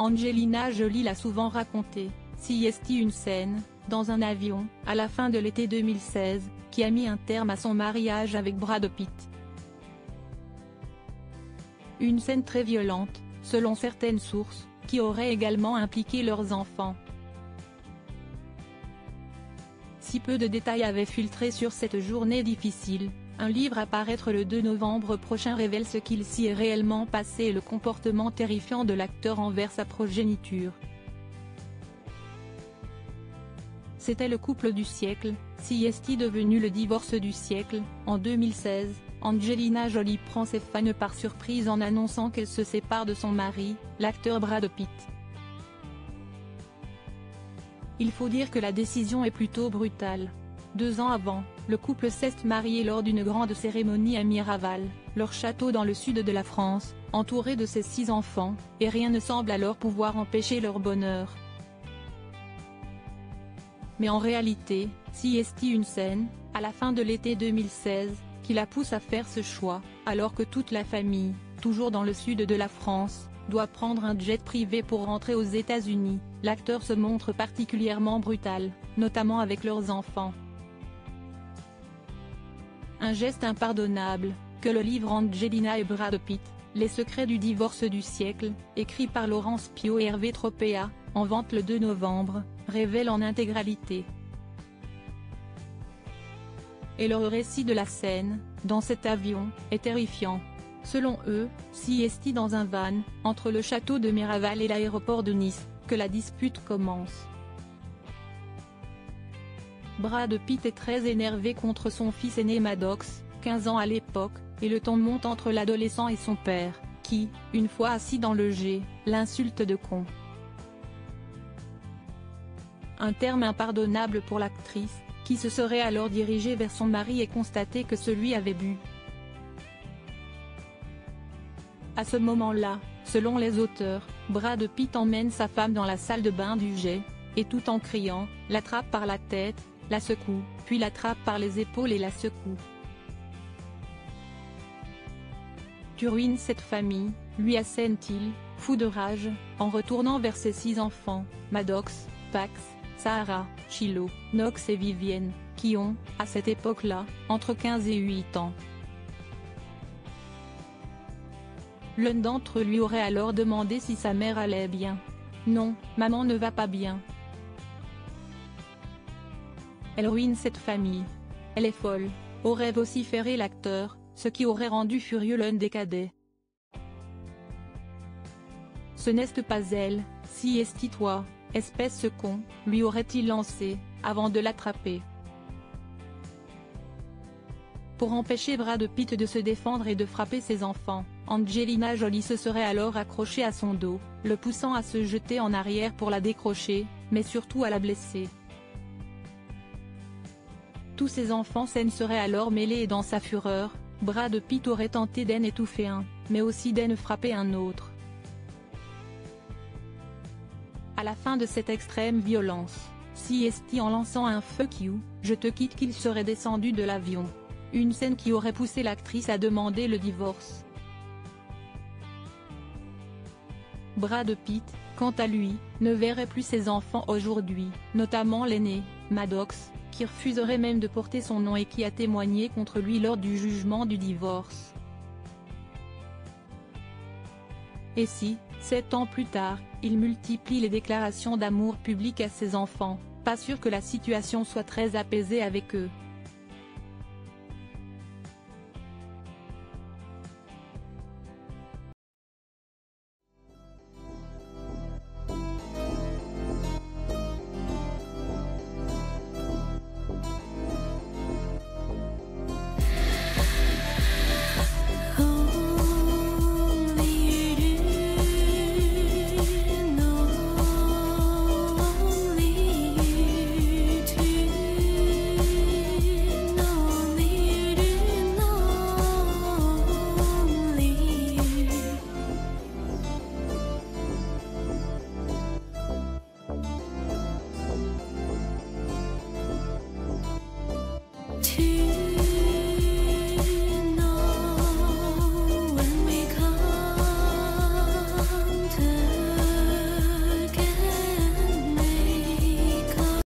Angelina Jolie l'a souvent raconté, si est une scène, dans un avion, à la fin de l'été 2016, qui a mis un terme à son mariage avec Brad Pitt. Une scène très violente, selon certaines sources, qui aurait également impliqué leurs enfants. Si peu de détails avaient filtré sur cette journée difficile, un livre à paraître le 2 novembre prochain révèle ce qu'il s'y est réellement passé et le comportement terrifiant de l'acteur envers sa progéniture. C'était le couple du siècle, si est devenu le divorce du siècle. En 2016, Angelina Jolie prend ses fans par surprise en annonçant qu'elle se sépare de son mari, l'acteur Brad Pitt. Il faut dire que la décision est plutôt brutale. 2 ans avant, le couple s'est marié lors d'une grande cérémonie à Miraval, leur château dans le sud de la France, entouré de ses 6 enfants, et rien ne semble alors pouvoir empêcher leur bonheur. Mais en réalité, si est une scène, à la fin de l'été 2016, qui la pousse à faire ce choix, alors que toute la famille, toujours dans le sud de la France, doit prendre un jet privé pour rentrer aux États-Unis. L'acteur se montre particulièrement brutal, notamment avec leurs enfants. Un geste impardonnable, que le livre Angelina et Brad Pitt, Les secrets du divorce du siècle, écrit par Laurence Piot et Hervé Tropea, en vente le 2 novembre, révèle en intégralité. Et leur récit de la scène, dans cet avion, est terrifiant. Selon eux, si est dans un van, entre le château de Miraval et l'aéroport de Nice, que la dispute commence. Brad Pitt est très énervé contre son fils aîné Maddox, 15 ans à l'époque, et le ton monte entre l'adolescent et son père, qui, une fois assis dans le jet, l'insulte de con. Un terme impardonnable pour l'actrice, qui se serait alors dirigée vers son mari et constaté que celui avait bu. À ce moment-là, selon les auteurs, Brad Pitt emmène sa femme dans la salle de bain du jet, et tout en criant, l'attrape par la tête, la secoue, puis l'attrape par les épaules et la secoue. « Tu ruines cette famille », lui assène-t-il, fou de rage, en retournant vers ses 6 enfants, Maddox, Pax, Sahara, Shiloh, Knox et Vivienne, qui ont, à cette époque-là, entre 15 et 8 ans. L'un d'entre eux lui aurait alors demandé si sa mère allait bien. « Non, maman ne va pas bien. Elle ruine cette famille. Elle est folle », aurait vociféré l'acteur, ce qui aurait rendu furieux l'un des cadets. « Ce n'est pas elle, si est toi, espèce de con », lui aurait-il lancé, avant de l'attraper. Pour empêcher Brad Pitt de se défendre et de frapper ses enfants, Angelina Jolie se serait alors accrochée à son dos, le poussant à se jeter en arrière pour la décrocher, mais surtout à la blesser. Tous ses enfants s'en seraient alors mêlés et dans sa fureur, Brad Pitt aurait tenté d'en étouffer un, mais aussi d'en frapper un autre. À la fin de cette extrême violence, si est en lançant un « fuck you, je te quitte » qu'il serait descendu de l'avion. Une scène qui aurait poussé l'actrice à demander le divorce. Brad Pitt, quant à lui, ne verrait plus ses enfants aujourd'hui, notamment l'aîné, Maddox, qui refuserait même de porter son nom et qui a témoigné contre lui lors du jugement du divorce. Et si, 7 ans plus tard, il multiplie les déclarations d'amour publiques à ses enfants, pas sûr que la situation soit très apaisée avec eux.